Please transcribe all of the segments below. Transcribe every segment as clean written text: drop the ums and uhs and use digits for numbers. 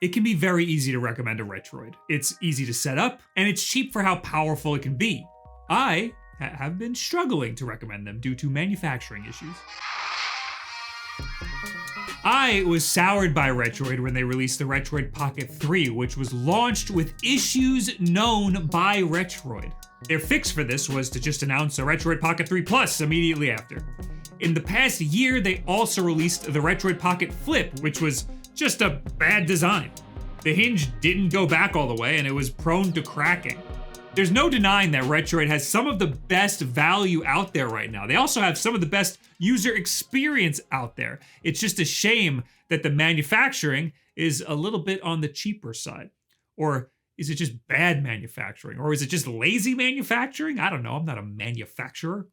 It can be very easy to recommend a Retroid. It's easy to set up, and it's cheap for how powerful it can be. I have been struggling to recommend them due to manufacturing issues. I was soured by Retroid when they released the Retroid Pocket 3, which was launched with issues known by Retroid. Their fix for this was to just announce a Retroid Pocket 3 Plus immediately after. In the past year, they also released the Retroid Pocket Flip, which was just a bad design. The hinge didn't go back all the way, and it was prone to cracking. There's no denying that Retroid has some of the best value out there right now. They also have some of the best user experience out there. It's just a shame that the manufacturing is a little bit on the cheaper side. Or is it just bad manufacturing? Or is it just lazy manufacturing? I don't know, I'm not a manufacturer.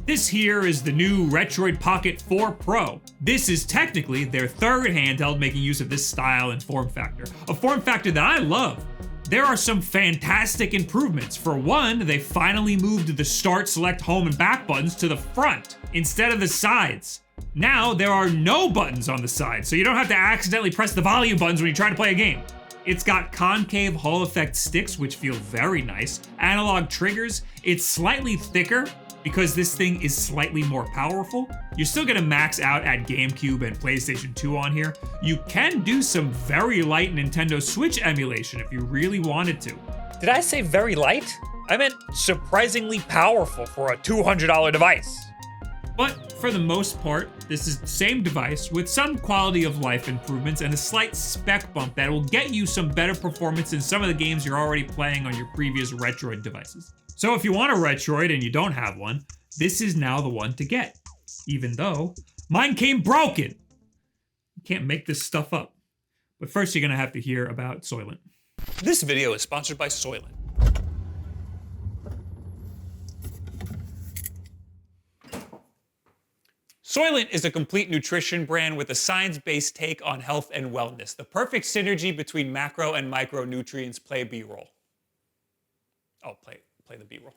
This here is the new Retroid Pocket 4 Pro. This is technically their third handheld making use of this style and form factor. A form factor that I love. There are some fantastic improvements. For one, they finally moved the start, select, home, and back buttons to the front instead of the sides. Now there are no buttons on the side, so you don't have to accidentally press the volume buttons when you're trying to play a game. It's got concave Hall effect sticks, which feel very nice. Analog triggers. It's slightly thicker because this thing is slightly more powerful. You're still gonna max out at GameCube and PlayStation 2 on here. You can do some very light Nintendo Switch emulation if you really wanted to. Did I say very light? I meant surprisingly powerful for a $200 device. But for the most part, this is the same device with some quality of life improvements and a slight spec bump that will get you some better performance in some of the games you're already playing on your previous Retroid devices. So if you want a Retroid and you don't have one, this is now the one to get. Even though mine came broken. You can't make this stuff up. But first you're gonna have to hear about Soylent. This video is sponsored by Soylent. Soylent is a complete nutrition brand with a science-based take on health and wellness. The perfect synergy between macro and micronutrients. Play B-roll. Oh, play the B-roll.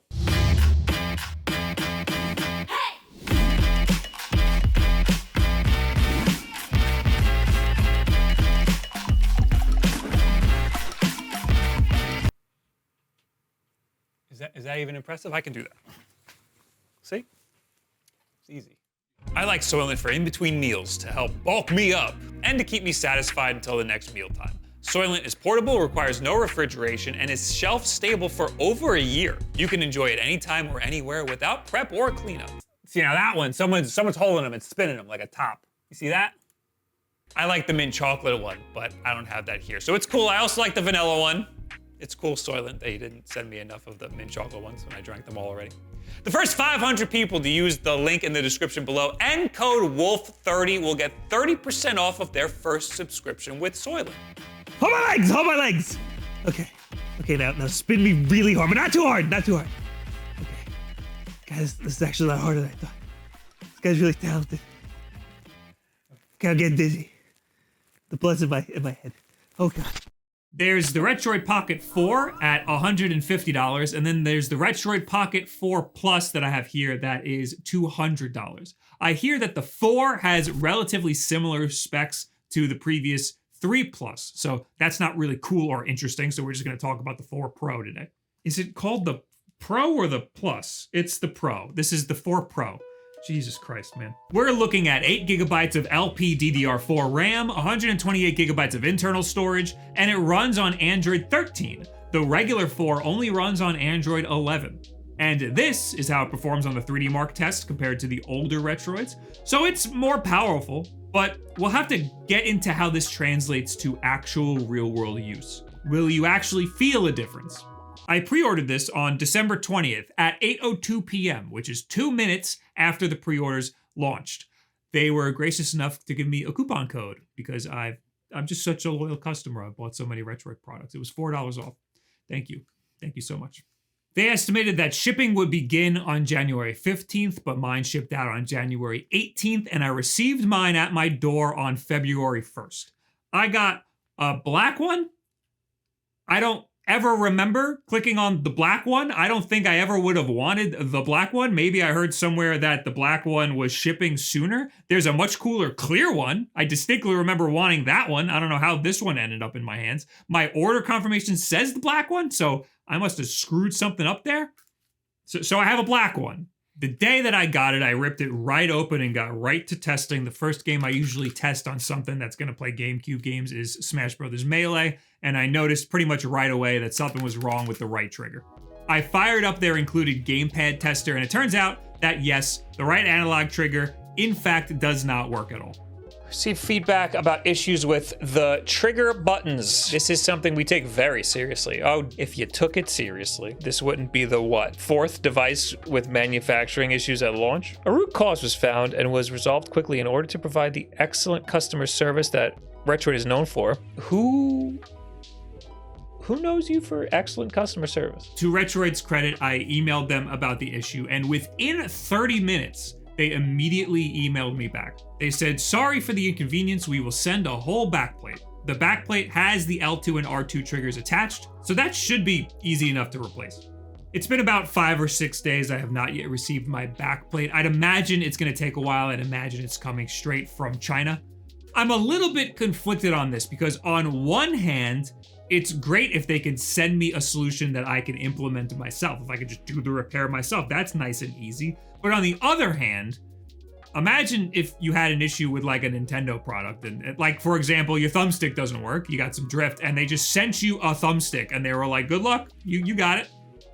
Is that even impressive? I can do that. See? It's easy. I like Soylent for in-between meals to help bulk me up and to keep me satisfied until the next mealtime. Soylent is portable, requires no refrigeration, and is shelf-stable for over a year. You can enjoy it anytime or anywhere without prep or cleanup. See, now that one, someone's holding them and spinning them like a top. You see that? I like the mint chocolate one, but I don't have that here. So it's cool. I also like the vanilla one. It's cool, Soylent, that you didn't send me enough of the mint chocolate ones when I drank them all already. The first 500 people to use the link in the description below and code Wulff30 will get 30% off of their first subscription with Soylent. Hold my legs! Okay, now spin me really hard, but not too hard. Okay. Guys, this is actually a lot harder than I thought. This guy's really talented. Okay, I'm getting dizzy. The blood's in my head. Oh God. There's the Retroid Pocket 4 at $150, and then there's the Retroid Pocket 4 Plus that I have here that is $200. I hear that the 4 has relatively similar specs to the previous 3 Plus, so that's not really cool or interesting, so we're just gonna talk about the 4 Pro today. Is it called the Pro or the Plus? It's the Pro. This is the 4 Pro. Jesus Christ, man. We're looking at 8 gigabytes of LPDDR4 RAM, 128 gigabytes of internal storage, and it runs on Android 13. The regular 4 only runs on Android 11. And this is how it performs on the 3D Mark test compared to the older Retroids. So it's more powerful, but we'll have to get into how this translates to actual real-world use. Will you actually feel a difference? I pre-ordered this on December 20th at 8:02 p.m., which is 2 minutes after the pre-orders launched. They were gracious enough to give me a coupon code because I'm just such a loyal customer. I've bought so many Retroid products. It was $4 off. Thank you. Thank you so much. They estimated that shipping would begin on January 15th, but mine shipped out on January 18th, and I received mine at my door on February 1st. I got a black one. I don't ever remember clicking on the black one. I don't think I ever would have wanted the black one. Maybe I heard somewhere that the black one was shipping sooner. There's a much cooler clear one. I distinctly remember wanting that one. I don't know how this one ended up in my hands. My order confirmation says the black one, so I must have screwed something up there. So I have a black one. The day that I got it, I ripped it right open and got right to testing. The first game I usually test on something that's going to play GameCube games is Smash Bros. Melee, and I noticed pretty much right away that something was wrong with the right trigger. I fired up their included gamepad tester, and it turns out that yes, the right analog trigger, in fact, does not work at all. Received feedback about issues with the trigger buttons. This is something we take very seriously. Oh, if you took it seriously, this wouldn't be the what? 4th device with manufacturing issues at launch? A root cause was found and was resolved quickly in order to provide the excellent customer service that Retroid is known for. Who knows you for excellent customer service? To Retroid's credit, I emailed them about the issue, and within 30 minutes, they immediately emailed me back. They said, sorry for the inconvenience, we will send a whole backplate. The backplate has the L2 and R2 triggers attached, so that should be easy enough to replace. It's been about 5 or 6 days. I have not yet received my backplate. I'd imagine it's gonna take a while. I'd imagine it's coming straight from China. I'm a little bit conflicted on this because on one hand, it's great if they can send me a solution that I can implement myself. If I could just do the repair myself, that's nice and easy. But on the other hand, imagine if you had an issue with like a Nintendo product and like, for example, your thumbstick doesn't work, you got some drift, and they just sent you a thumbstick and they were like, good luck, you got it.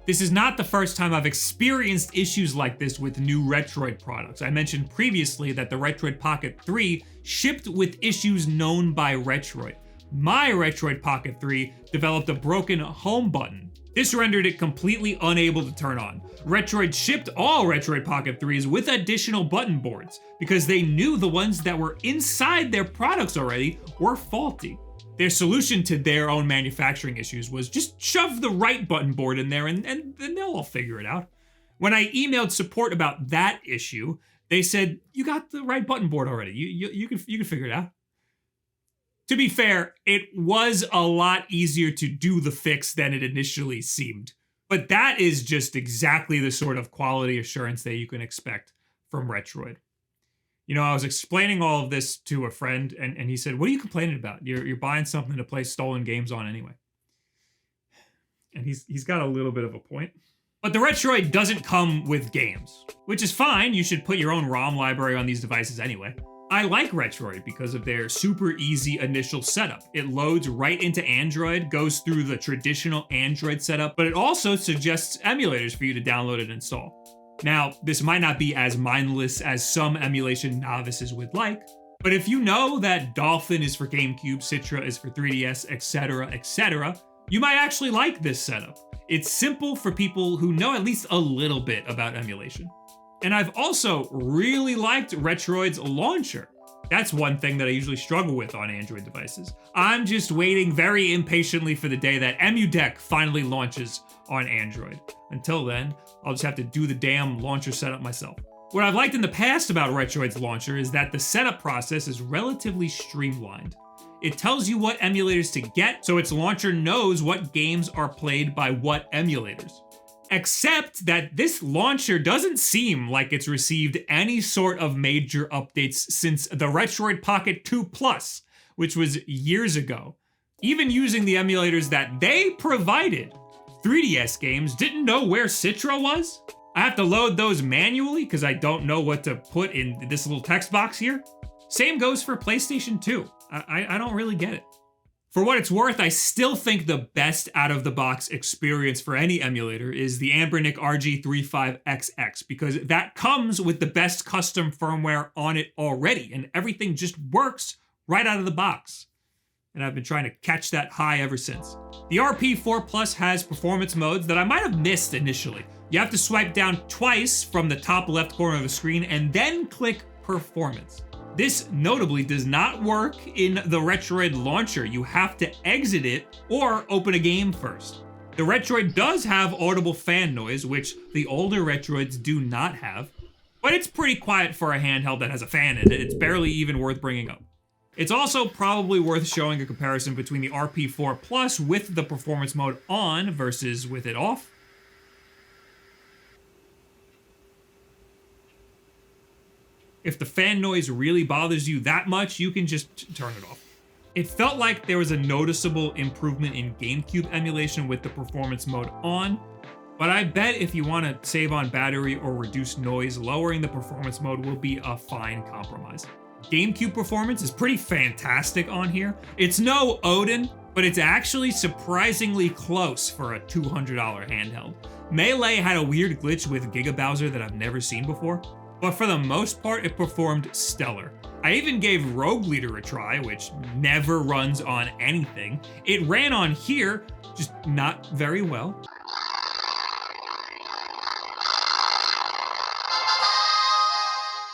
This is not the first time I've experienced issues like this with new Retroid products. I mentioned previously that the Retroid Pocket 3 shipped with issues known by Retroid. My Retroid Pocket 3 developed a broken home button. This rendered it completely unable to turn on. Retroid shipped all Retroid Pocket 3s with additional button boards because they knew the ones that were inside their products already were faulty. Their solution to their own manufacturing issues was just shove the right button board in there and then they'll all figure it out. When I emailed support about that issue, they said, you got the right button board already. You can figure it out. To be fair, it was a lot easier to do the fix than it initially seemed. But that is just exactly the sort of quality assurance that you can expect from Retroid. You know, I was explaining all of this to a friend, and he said, what are you complaining about? You're buying something to play stolen games on anyway. And he's got a little bit of a point. But the Retroid doesn't come with games, which is fine. You should put your own ROM library on these devices anyway. I like Retroid because of their super easy initial setup. It loads right into Android, goes through the traditional Android setup, but it also suggests emulators for you to download and install. Now, this might not be as mindless as some emulation novices would like, but if you know that Dolphin is for GameCube, Citra is for 3DS, etc., you might actually like this setup. It's simple for people who know at least a little bit about emulation. And I've also really liked Retroid's launcher. That's one thing that I usually struggle with on Android devices. I'm just waiting very impatiently for the day that EmuDeck finally launches on Android. Until then, I'll just have to do the damn launcher setup myself. What I've liked in the past about Retroid's launcher is that the setup process is relatively streamlined. It tells you what emulators to get, so its launcher knows what games are played by what emulators. Except that this launcher doesn't seem like it's received any sort of major updates since the Retroid Pocket 2 Plus, which was years ago. Even using the emulators that they provided, 3DS games didn't know where Citra was. I have to load those manually because I don't know what to put in this little text box here. Same goes for PlayStation 2. I don't really get it. For what it's worth, I still think the best out-of-the-box experience for any emulator is the Anbernic RG35XX, because that comes with the best custom firmware on it already, and everything just works right out of the box. And I've been trying to catch that high ever since. The RP4 Plus has performance modes that I might have missed initially. You have to swipe down twice from the top left corner of the screen and then click Performance. This notably does not work in the Retroid launcher. You have to exit it or open a game first. The Retroid does have audible fan noise, which the older Retroids do not have, but it's pretty quiet for a handheld that has a fan in it. It's barely even worth bringing up. It's also probably worth showing a comparison between the RP4 Plus with the performance mode on versus with it off. If the fan noise really bothers you that much, you can just turn it off. It felt like there was a noticeable improvement in GameCube emulation with the performance mode on, but I bet if you want to save on battery or reduce noise, lowering the performance mode will be a fine compromise. GameCube performance is pretty fantastic on here. It's no Odin, but it's actually surprisingly close for a $200 handheld. Melee had a weird glitch with Giga Bowser that I've never seen before, but for the most part, it performed stellar. I even gave Rogue Leader a try, which never runs on anything. It ran on here, just not very well.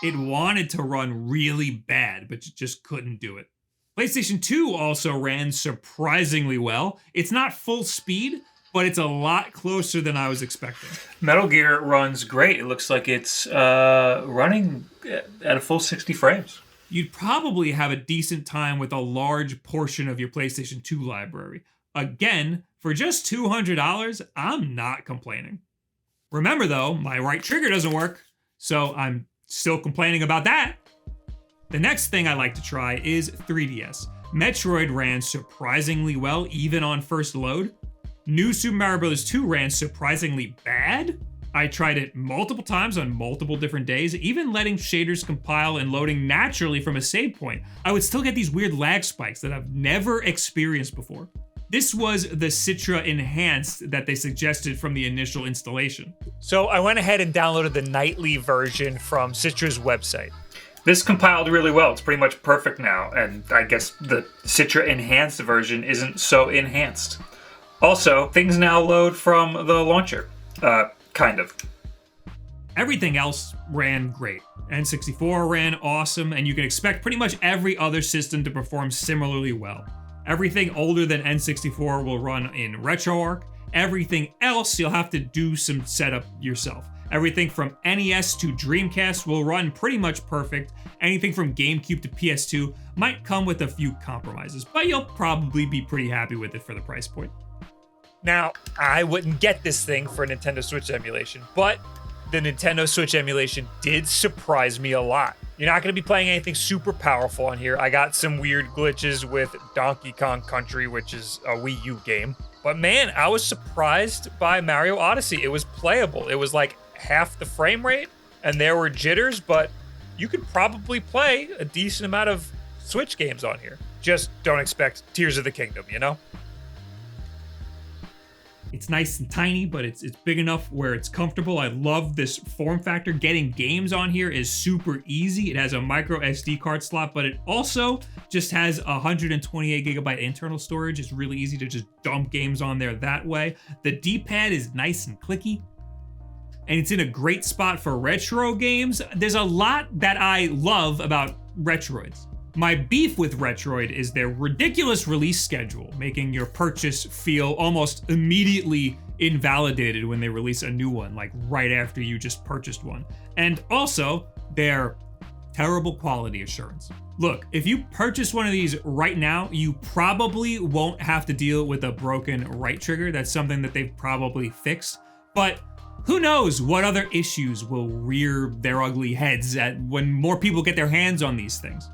It wanted to run really bad, but just couldn't do it. PlayStation 2 also ran surprisingly well. It's not full speed, but it's a lot closer than I was expecting. Metal Gear runs great. It looks like it's running at a full 60 frames. You'd probably have a decent time with a large portion of your PlayStation 2 library. Again, for just $200, I'm not complaining. Remember though, my right trigger doesn't work, so I'm still complaining about that. The next thing I like to try is 3DS. Metroid ran surprisingly well even on first load. New Super Mario Bros. 2 ran surprisingly bad. I tried it multiple times on multiple different days, even letting shaders compile and loading naturally from a save point. I would still get these weird lag spikes that I've never experienced before. This was the Citra Enhanced that they suggested from the initial installation. So I went ahead and downloaded the nightly version from Citra's website. This compiled really well. It's pretty much perfect now, and I guess the Citra Enhanced version isn't so enhanced. Also, things now load from the launcher. Kind of. Everything else ran great. N64 ran awesome, and you can expect pretty much every other system to perform similarly well. Everything older than N64 will run in RetroArch. Everything else you'll have to do some setup yourself. Everything from NES to Dreamcast will run pretty much perfect. Anything from GameCube to PS2 might come with a few compromises, but you'll probably be pretty happy with it for the price point. Now, I wouldn't get this thing for Nintendo Switch emulation, but the Nintendo Switch emulation did surprise me a lot. You're not going to be playing anything super powerful on here. I got some weird glitches with Donkey Kong Country, which is a Wii U game. But man, I was surprised by Mario Odyssey. It was playable. It was like half the frame rate, and there were jitters, but you could probably play a decent amount of Switch games on here. Just don't expect Tears of the Kingdom, you know? It's nice and tiny, but it's big enough where it's comfortable. I love this form factor. Getting games on here is super easy. It has a micro SD card slot, but it also just has 128 gigabyte internal storage. It's really easy to just dump games on there that way. The D-pad is nice and clicky, and it's in a great spot for retro games. There's a lot that I love about Retroids. My beef with Retroid is their ridiculous release schedule, making your purchase feel almost immediately invalidated when they release a new one, like right after you just purchased one. And also, their terrible quality assurance. Look, if you purchase one of these right now, you probably won't have to deal with a broken right trigger. That's something that they've probably fixed. But who knows what other issues will rear their ugly heads at when more people get their hands on these things.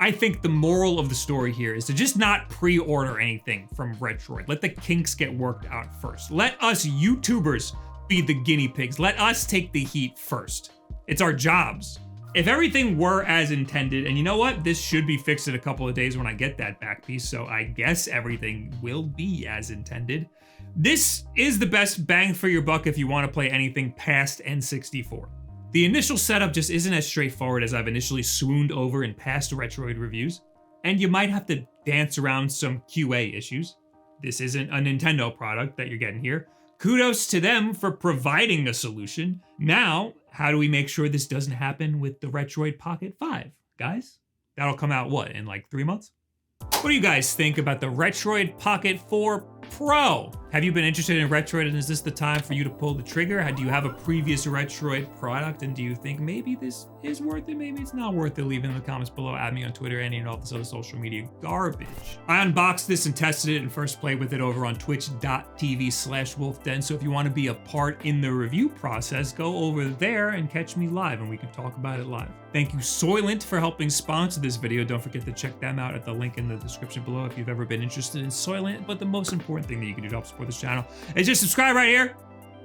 I think the moral of the story here is to just not pre-order anything from Retroid. Let the kinks get worked out first. Let us YouTubers be the guinea pigs. Let us take the heat first. It's our jobs. If everything were as intended, and you know what? This should be fixed in a couple of days when I get that back piece, so I guess everything will be as intended. This is the best bang for your buck if you want to play anything past N64. The initial setup just isn't as straightforward as I've initially swooned over in past Retroid reviews, and you might have to dance around some QA issues. This isn't a Nintendo product that you're getting here. Kudos to them for providing a solution. Now, how do we make sure this doesn't happen with the Retroid Pocket 5, guys? That'll come out, in like 3 months? What do you guys think about the Retroid Pocket 4 Pro? Have you been interested in Retroid, and is this the time for you to pull the trigger? Do you have a previous Retroid product, and do you think maybe this is worth it, maybe it's not worth it? Leave it in the comments below. Add me on Twitter and all this other social media garbage. I unboxed this and tested it and first played with it over on twitch.tv/WulffDen. So if you want to be a part in the review process, go over there and catch me live, and we can talk about it live. Thank you, Soylent, for helping sponsor this video. Don't forget to check them out at the link in the description below if you've ever been interested in Soylent. But the most important thing that you can do to help support this channel is just subscribe right here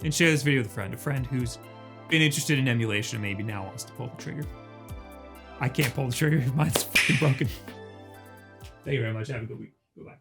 and share this video with a friend who's been interested in emulation and maybe now wants to pull the trigger. I can't pull the trigger. Mine's fucking broken. Thank you very much. Have a good week. Goodbye.